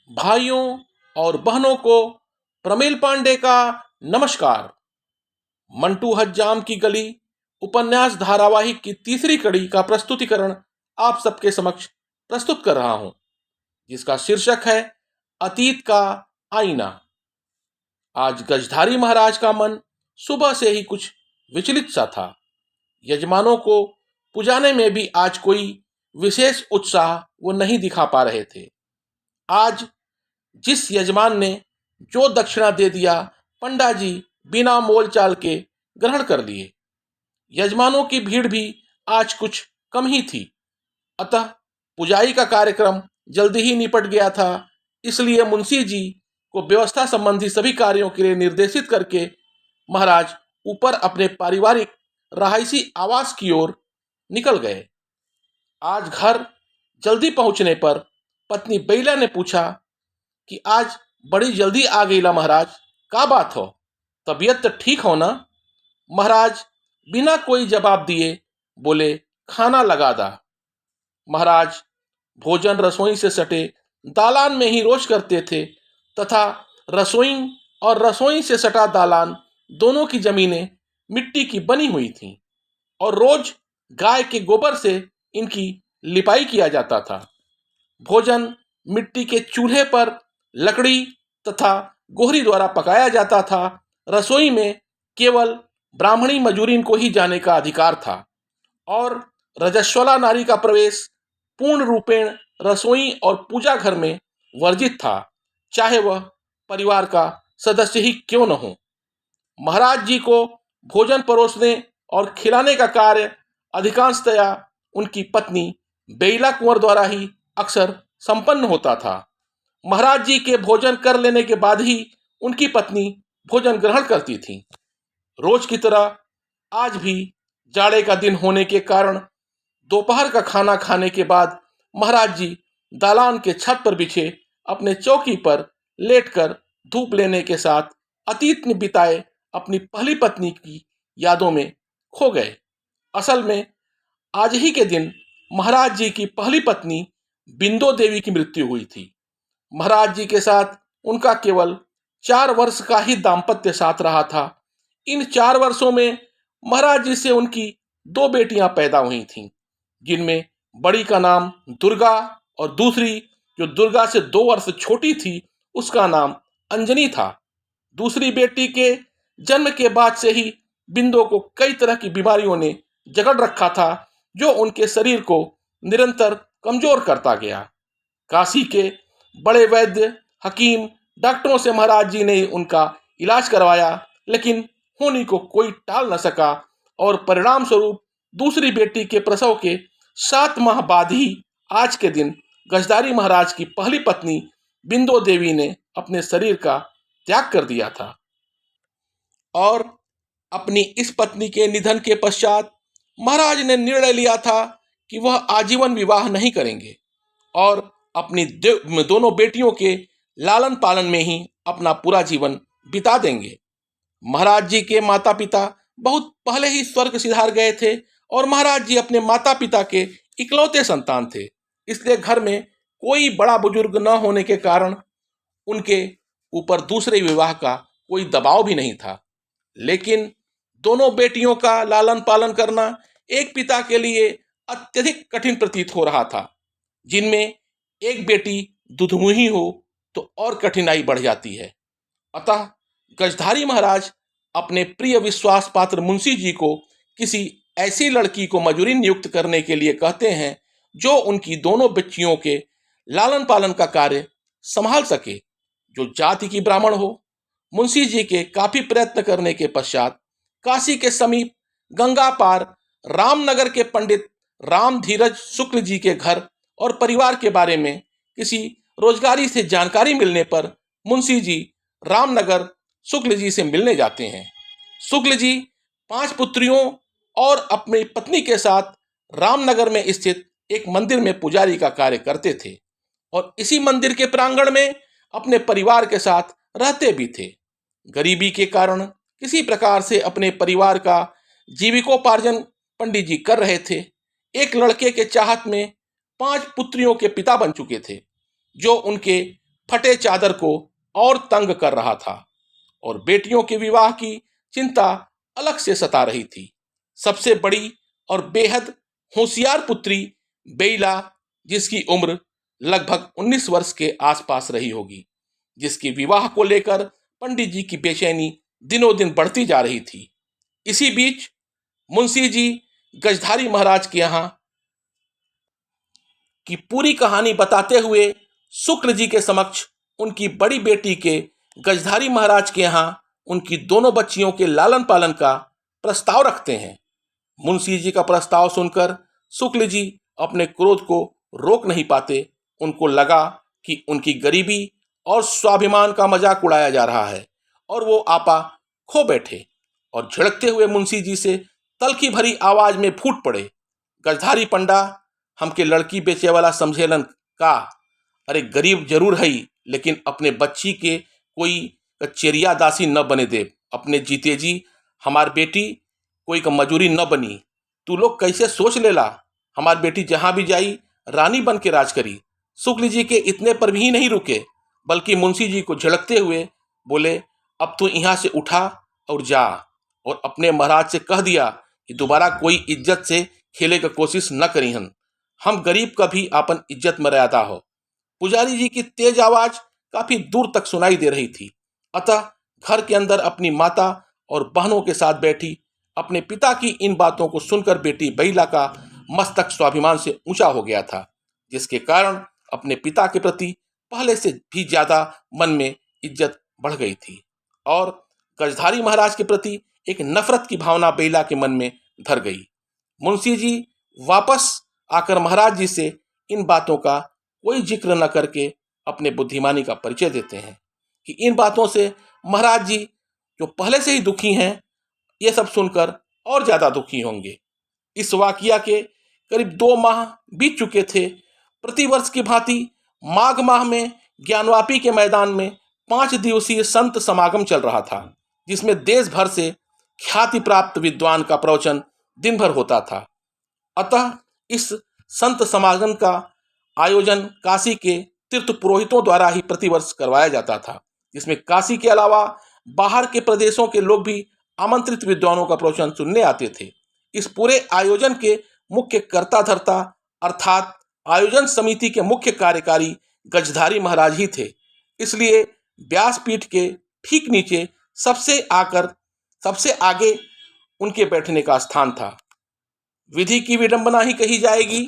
भाइयों और बहनों को प्रमिल पांडे का नमस्कार। मंटू हज्जाम की गली उपन्यास धारावाहिक की तीसरी कड़ी का प्रस्तुतिकरण आप सबके समक्ष प्रस्तुत कर रहा हूं, जिसका शीर्षक है अतीत का आईना। आज गजधारी महाराज का मन सुबह से ही कुछ विचलित सा था। यजमानों को पुजाने में भी आज कोई विशेष उत्साह वो नहीं दिखा पा रहे थे। आज जिस यजमान ने जो दक्षिणा दे दिया, पंडा जी बिना मोल चाल के ग्रहण कर लिए। यजमानों की भीड़ भी आज कुछ कम ही थी, अतः पुजाई का कार्यक्रम जल्दी ही निपट गया था। इसलिए मुंशी जी को व्यवस्था संबंधी सभी कार्यों के लिए निर्देशित करके महाराज ऊपर अपने पारिवारिक रहायशी आवास की ओर निकल गए। आज घर जल्दी पहुंचने पर पत्नी बैला ने पूछा कि आज बड़ी जल्दी आ गईला महाराज, का बात हो? तबीयत तो ठीक हो ना? महाराज बिना कोई जवाब दिए बोले, खाना लगा दा। महाराज भोजन रसोई से सटे दालान में ही रोज करते थे, तथा रसोई और रसोई से सटा दालान दोनों की जमीनें मिट्टी की बनी हुई थीं और रोज गाय के गोबर से इनकी लिपाई किया जाता था। भोजन मिट्टी के चूल्हे पर लकड़ी तथा गोहरी द्वारा पकाया जाता था। रसोई में केवल ब्राह्मणी मजूरीन को ही जाने का अधिकार था और रजस्वला नारी का प्रवेश पूर्ण रूपेण रसोई और पूजा घर में वर्जित था, चाहे वह परिवार का सदस्य ही क्यों न हो। महाराज जी को भोजन परोसने और खिलाने का कार्य अधिकांशतया उनकी पत्नी बेला कुंवर द्वारा ही अक्सर संपन्न होता था। महाराज जी के भोजन कर लेने के बाद ही उनकी पत्नी भोजन ग्रहण करती थी। रोज की तरह आज भी जाड़े का दिन होने के कारण दोपहर का खाना खाने के बाद महाराज जी दालान के छत पर बिछे अपने चौकी पर लेटकर धूप लेने के साथ अतीत में बिताए अपनी पहली पत्नी की यादों में खो गए। असल में आज ही के दिन महाराज जी की पहली पत्नी बिंदो देवी की मृत्यु हुई थी। महाराज जी के साथ उनका केवल 4 वर्ष का ही दाम्पत्य साथ रहा था। इन 4 वर्षों में महाराज जी से उनकी 2 बेटियां पैदा हुई थीं, जिनमें बड़ी का नाम दुर्गा और दूसरी, जो दुर्गा से 2 वर्ष छोटी थी, उसका नाम अंजनी था। दूसरी बेटी के जन्म के बाद से ही बिंदो को कई तरह की बीमारियों ने जकड़ रखा था, जो उनके शरीर को निरंतर कमजोर करता गया। काशी के बड़े वैद्य, हकीम, डॉक्टरों से महाराज जी ने उनका इलाज करवाया, लेकिन होनी को कोई टाल न सका और परिणाम स्वरूप दूसरी बेटी के प्रसव के 7 माह बाद ही आज के दिन गजधारी महाराज की पहली पत्नी बिंदो देवी ने अपने शरीर का त्याग कर दिया था। और अपनी इस पत्नी के निधन के पश्चात महाराज ने निर्णय लिया था कि वह आजीवन विवाह नहीं करेंगे और अपनी दोनों बेटियों के लालन पालन में ही अपना पूरा जीवन बिता देंगे। महाराज जी के माता पिता बहुत पहले ही स्वर्ग सिधार गए थे और महाराज जी अपने माता पिता के इकलौते संतान थे। इसलिए घर में कोई बड़ा बुजुर्ग न होने के कारण उनके ऊपर दूसरे विवाह का कोई दबाव भी नहीं था। लेकिन दोनों बेटियों का लालन पालन करना एक पिता के लिए अत्यधिक कठिन प्रतीत हो रहा था। जिनमें एक बेटी दुधमुही हो तो और कठिनाई बढ़ जाती है। अतः गजधारी महाराज अपने प्रिय विश्वास पात्र मुंशी जी को किसी ऐसी लड़की को मजूरी नियुक्त करने के लिए कहते हैं, जो उनकी दोनों बच्चियों के लालन पालन का कार्य संभाल सके, जो जाति की ब्राह्मण हो। मुंशी जी के काफी प्रयत्न करने के पश्चात काशी के समीप गंगा पार रामनगर के पंडित राम धीरज शुक्ल जी के घर और परिवार के बारे में किसी रोजगारी से जानकारी मिलने पर मुंशी जी रामनगर शुक्ल जी से मिलने जाते हैं। शुक्ल जी 5 पुत्रियों और अपनी पत्नी के साथ रामनगर में स्थित एक मंदिर में पुजारी का कार्य करते थे और इसी मंदिर के प्रांगण में अपने परिवार के साथ रहते भी थे। गरीबी के कारण किसी प्रकार से अपने परिवार का जीविकोपार्जन पंडित जी कर रहे थे। एक लड़के के चाहत में 5 पुत्रियों के पिता बन चुके थे, जो उनके फटे चादर को और तंग कर रहा था और बेटियों के विवाह की चिंता अलग से सता रही थी। सबसे बड़ी और बेहद होशियार पुत्री बेला, जिसकी उम्र लगभग 19 वर्ष के आसपास रही होगी, जिसकी विवाह को लेकर पंडित जी की बेचैनी दिनों दिन बढ़ती जा रही थी। इसी बीच मुंशी जी गजधारी महाराज के यहाँ की पूरी कहानी बताते हुए शुक्ल जी के समक्ष उनकी बड़ी बेटी के गजधारी महाराज के यहाँ उनकी दोनों बच्चियों के लालन पालन का प्रस्ताव रखते हैं। मुंशी जी का प्रस्ताव सुनकर शुक्ल जी अपने क्रोध को रोक नहीं पाते। उनको लगा कि उनकी गरीबी और स्वाभिमान का मजाक उड़ाया जा रहा है और वो आपा खो बैठे और झिड़कते हुए मुंशी जी से तलखी भरी आवाज में फूट पड़े, गजधारी पंडा, हमके लड़की बेचे वाला समझेलन का? अरे गरीब जरूर है, लेकिन अपने बच्ची के कोई चेरिया दासी न बने दे। अपने जीते जी हमार बेटी कोई का मजूरी न बनी। तू लोग कैसे सोच लेला? हमार बेटी जहां भी जाई रानी बन के राज करी। शुक्ल जी के इतने पर भी नहीं रुके, बल्कि मुंशी जी को झड़कते हुए बोले, अब तू यहाँ से उठा और जा और अपने महाराज से कह दिया कि दोबारा कोई इज्जत से खेले का कोशिश न करी हन। हम गरीब का भी अपन इज्जत मर्यादा हो। पुजारी जी की तेज आवाज काफी दूर तक सुनाई दे रही थी। अतः घर के अंदर अपनी माता और बहनों के साथ बैठी अपने पिता की इन बातों को सुनकर बेटी बैला का मस्तक स्वाभिमान से ऊंचा हो गया था, जिसके कारण अपने पिता के प्रति पहले से भी ज्यादा मन में इज्जत बढ़ गई थी और गजधारी महाराज के प्रति एक नफरत की भावना बैला के मन में धर गई। मुंशी जी वापस आकर महाराज जी से इन बातों का कोई जिक्र न करके अपने बुद्धिमानी का परिचय देते हैं कि इन बातों से महाराज जी जो पहले से ही दुखी हैं, ये सब सुनकर और ज्यादा दुखी होंगे। इस वाकया के करीब 2 माह बीत चुके थे। प्रतिवर्ष की भांति माघ माह में ज्ञानवापी के मैदान में 5 दिवसीय संत समागम चल रहा था, जिसमें देश भर से ख्याति प्राप्त विद्वान का प्रवचन दिन भर होता था। अतः इस संत समागम का आयोजन काशी के तीर्थ पुरोहितों द्वारा ही प्रतिवर्ष करवाया जाता था, जिसमें काशी के अलावा बाहर के प्रदेशों के लोग भी आमंत्रित विद्वानों का प्रवचन सुनने आते थे। इस पूरे आयोजन के मुख्य कर्ता धर्ता अर्थात आयोजन समिति के मुख्य कार्यकारी गजधारी महाराज ही थे। इसलिए व्यासपीठ के ठीक नीचे सबसे आगे उनके बैठने का स्थान था। विधि की विडंबना ही कही जाएगी।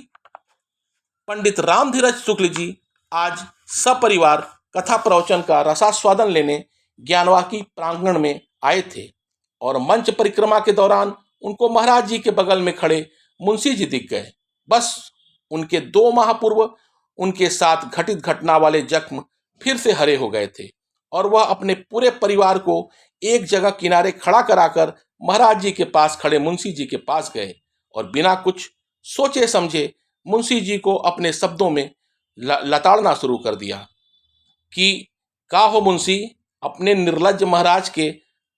पंडित रामधीरज शुक्ल जी आज सपरिवार कथा प्रवचन का रसास्वादन लेने ज्ञानवापी प्रांगण में आए थे और मंच परिक्रमा के दौरान उनको महाराज जी के बगल में खड़े मुंशी जी दिख गए। बस उनके 2 माह पूर्व उनके साथ घटित घटना वाले जख्म फिर से हरे हो गए थे और वह अपने पूरे परिवार को एक जगह किनारे खड़ा कराकर महाराज जी के पास खड़े मुंशी जी के पास गए और बिना कुछ सोचे समझे मुंशी जी को अपने शब्दों में लताड़ना शुरू कर दिया कि का हो मुंशी, अपने निर्लज्ज महाराज के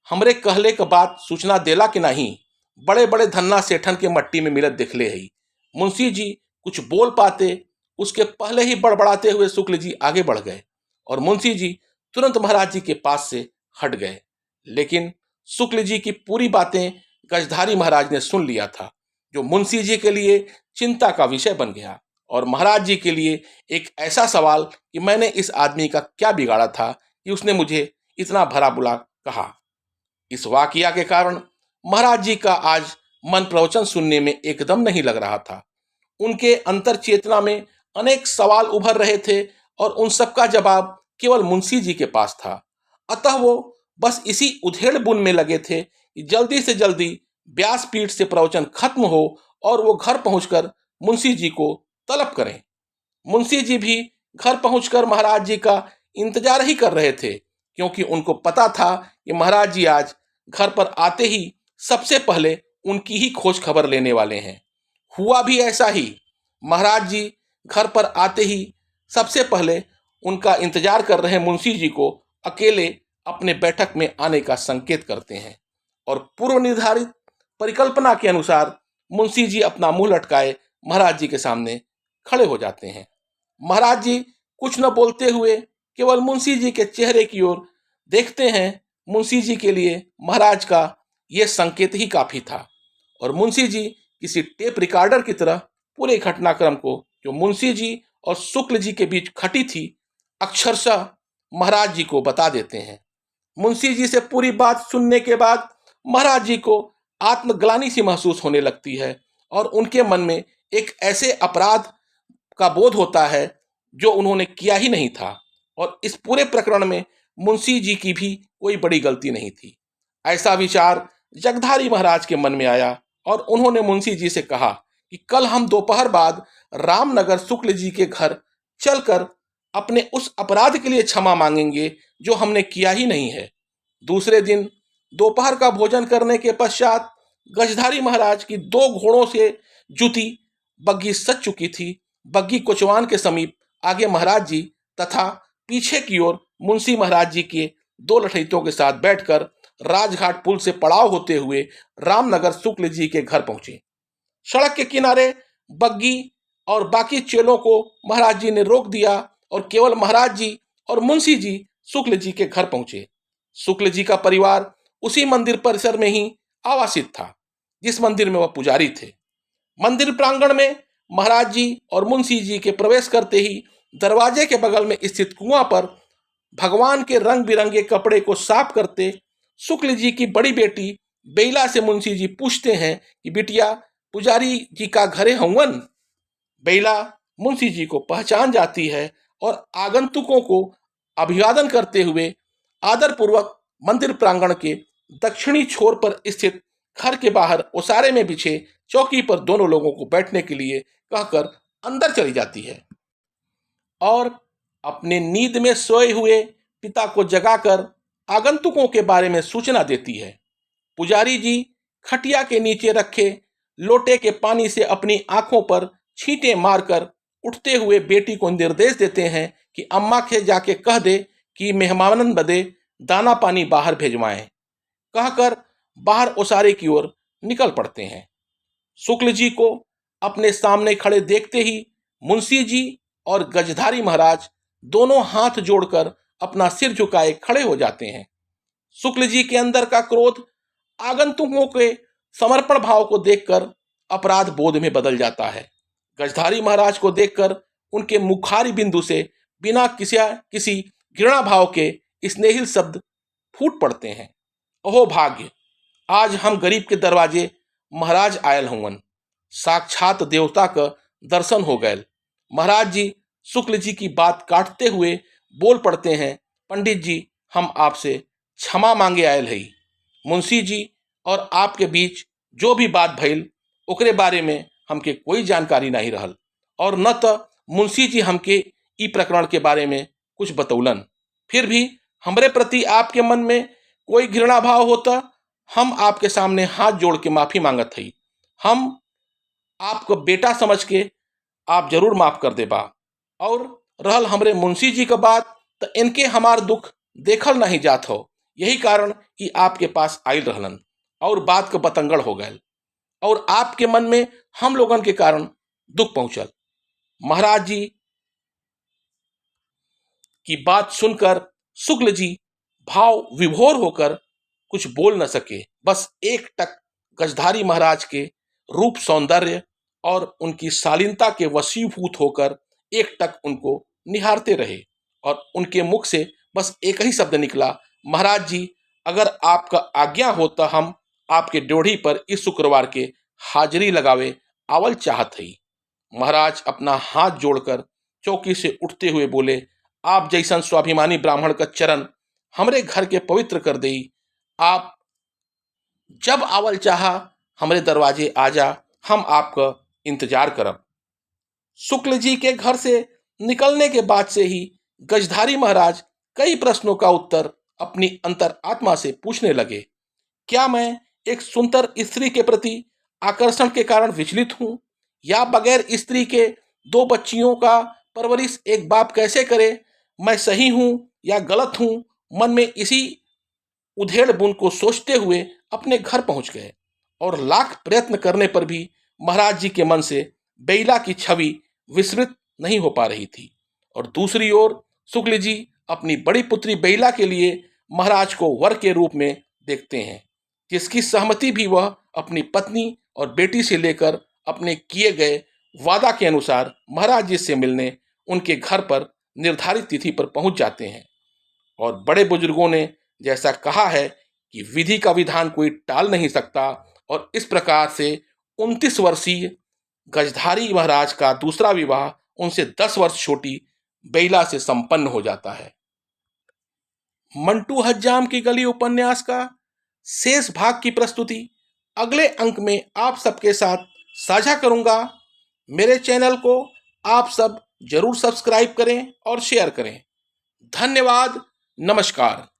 हमरे कहले के बात सूचना देला कि नहीं? बड़े बड़े धन्ना सेठन के मट्टी में मिलत दिखले है। मुंशी जी कुछ बोल पाते उसके पहले ही बड़बड़ाते हुए शुक्ल जी आगे बढ़ गए और मुंशी जी तुरंत महाराज जी के पास से हट गए। लेकिन शुक्ल जी की पूरी बातें गजधारी महाराज ने सुन लिया था, जो मुंशी जी के लिए चिंता का विषय बन गया और महाराज जी के लिए एक ऐसा सवाल कि मैंने इस आदमी का क्या बिगाड़ा था कि उसने मुझे इतना भला बुरा कहा। इस वाकया के कारण महाराज जी का आज मन प्रवचन सुनने में एकदम नहीं लग रहा था। उनके अंतर चेतना में अनेक सवाल उभर रहे थे और उन सबका जवाब केवल मुंशी जी के पास था। अतः वो बस इसी उधेड़ बुन में लगे थे कि जल्दी से जल्दी व्यासपीठ से प्रवचन खत्म हो और वो घर पहुंचकर मुंशी जी को तलब करें। मुंशी जी भी घर पहुंचकर महाराज जी का इंतजार ही कर रहे थे, क्योंकि उनको पता था कि महाराज जी आज घर पर आते ही सबसे पहले उनकी ही खोज खबर लेने वाले हैं। हुआ भी ऐसा ही। महाराज जी घर पर आते ही सबसे पहले उनका इंतजार कर रहे मुंशी जी को अकेले अपने बैठक में आने का संकेत करते हैं और पूर्व निर्धारित परिकल्पना के अनुसार मुंशी जी अपना मुंह लटकाए महाराज जी के सामने खड़े हो जाते हैं। महाराज जी कुछ न बोलते हुए केवल मुंशी जी के चेहरे की ओर देखते हैं, मुंशी जी के लिए महाराज का यह संकेत ही काफी था। और मुंशी जी किसी टेप रिकॉर्डर की तरह पूरे घटनाक्रम को, जो मुंशी जी और शुक्ल जी के बीच खटी थी, अक्षरशः महाराज जी को बता देते हैं। मुंशी जी से पूरी बात सुनने के बाद महाराज जी को आत्मग्लानि सी महसूस होने लगती है और उनके मन में एक ऐसे अपराध का बोध होता है जो उन्होंने किया ही नहीं था, और इस पूरे प्रकरण में मुंशी जी की भी कोई बड़ी गलती नहीं थी। ऐसा विचार जगधारी महाराज के मन में आया और उन्होंने मुंशी जी से कहा कि कल हम दोपहर बाद रामनगर शुक्ल जी के घर चलकर अपने उस अपराध के लिए क्षमा मांगेंगे जो हमने किया ही नहीं है। दूसरे दिन दोपहर का भोजन करने के पश्चात गजधारी महाराज की 2 घोड़ों से जुती बग्घी सज चुकी थी। बग्घी कोचवान के समीप आगे महाराज जी तथा पीछे की ओर मुंशी महाराज जी के 2 लठैतों के साथ बैठकर राजघाट पुल से पड़ाव होते हुए रामनगर शुक्ल जी के घर पहुंचे। सड़क के किनारे बग्घी और बाकी चेलों को महाराज जी ने रोक दिया और केवल महाराज जी और मुंशी जी शुक्ल जी के घर पहुंचे। शुक्ल जी का परिवार उसी मंदिर परिसर में ही आवासित था जिस मंदिर में वह पुजारी थे। मंदिर प्रांगण में महाराज जी और मुंशी जी के प्रवेश करते ही दरवाजे के बगल में स्थित कुआं पर भगवान के रंग बिरंगे कपड़े को साफ करते शुक्ल जी की बड़ी बेटी बेला से मुंशी जी पूछते हैं कि बिटिया, पुजारी जी का घरे हवन? बेला मुंशी जी को पहचान जाती है और आगंतुकों को अभिवादन करते हुए आदरपूर्वक मंदिर प्रांगण के दक्षिणी छोर पर स्थित घर के बाहर ओसारे में बिछे चौकी पर दोनों लोगों को बैठने के लिए कहकर अंदर चली जाती है और अपने नींद में सोए हुए पिता को जगाकर आगंतुकों के बारे में सूचना देती है। पुजारी जी खटिया के नीचे रखे लोटे के पानी से अपनी आंखों पर छींटे मारकर उठते हुए बेटी को निर्देश देते हैं कि अम्मा के जाके कह दे कि मेहमानन बदे दाना पानी बाहर भेजवाएं। कहकर बाहर ओसारे की ओर निकल पड़ते हैं। शुक्ल जी को अपने सामने खड़े देखते ही मुंशी जी और गजधारी महाराज दोनों हाथ जोड़कर अपना सिर झुकाए खड़े हो जाते हैं। शुक्ल जी के अंदर का क्रोध आगंतुकों के समर्पण भाव को देखकर अपराध बोध में बदल जाता है। गजधारी महाराज को देखकर उनके मुखारी बिंदु से बिना किसी घृणा भाव के स्नेहिल शब्द फूट पड़ते हैं। ओहो भाग्य, आज हम गरीब के दरवाजे महाराज आयल हुवन, साक्षात देवता का दर्शन हो गए। महाराज जी शुक्ल जी की बात काटते हुए बोल पड़ते हैं, पंडित जी, हम आपसे क्षमा मांगे आयल है। मुंशी जी और आपके बीच जो भी बात भइल ओकरे बारे में हमके कोई जानकारी नहीं रहल, और न तो मुंशी जी हमके ई प्रकरण के बारे में कुछ बतौलन। फिर भी हमरे प्रति आपके मन में कोई घृणा भाव होता, हम आपके सामने हाथ जोड़ के माफी मांगत हई। हम आपको बेटा समझ के आप जरूर माफ कर देबा। और रहल हमरे मुंशी जी का बात, तो इनके हमार दुख देखल नहीं जात हो, यही कारण कि आपके पास आयल रहलन और बात का बतंगड़ हो गए और आपके मन में हम लोगन के कारण दुख पहुंचल। महाराज जी की बात सुनकर शुक्ल जी भाव विभोर होकर कुछ बोल न सके, बस एक टक गजधारी महाराज के रूप सौंदर्य और उनकी शालीनता के वशीभूत होकर एक टक उनको निहारते रहे और उनके मुख से बस एक ही शब्द निकला, महाराज जी, अगर आपका आज्ञा हो तो हम आपके ड्योढ़ी पर इस शुक्रवार के हाजिरी लगावे आवल चाहत हई। महाराज अपना हाथ जोड़कर चौकी से उठते हुए बोले, आप जैसन स्वाभिमानी ब्राह्मण का चरण हमरे घर के पवित्र कर देई। आप जब आवल चाहा हमरे दरवाजे आ जा, हम आपका इंतजार करब। शुक्ल जी के घर से निकलने के बाद से ही गजधारी महाराज कई प्रश्नों का उत्तर अपनी अंतर आत्मा से पूछने लगे। क्या मैं एक सुंदर स्त्री के प्रति आकर्षण के कारण विचलित हूं, या बगैर स्त्री के 2 बच्चियों का परवरिश एक बाप कैसे करे? मैं सही हूं या गलत हूं? मन में इसी उधेड़ बुन को सोचते हुए अपने घर पहुंच गए और लाख प्रयत्न करने पर भी महाराज जी के मन से बेला की छवि विस्मृत नहीं हो पा रही थी। और दूसरी ओर शुक्ल जी अपनी बड़ी पुत्री बेला के लिए महाराज को वर के रूप में देखते हैं, जिसकी सहमति भी वह अपनी पत्नी और बेटी से लेकर अपने किए गए वादा के अनुसार महाराज जी से मिलने उनके घर पर निर्धारित तिथि पर पहुंच जाते हैं। और बड़े बुजुर्गों ने जैसा कहा है कि विधि का विधान कोई टाल नहीं सकता, और इस प्रकार से 29 वर्षीय गजधारी महाराज का दूसरा विवाह उनसे 10 वर्ष छोटी बेला से संपन्न हो जाता है। मंटू हज्जाम की गली उपन्यास का शेष भाग की प्रस्तुति अगले अंक में आप सबके साथ साझा करूंगा। मेरे चैनल को आप सब जरूर सब्सक्राइब करें और शेयर करें। धन्यवाद। नमस्कार।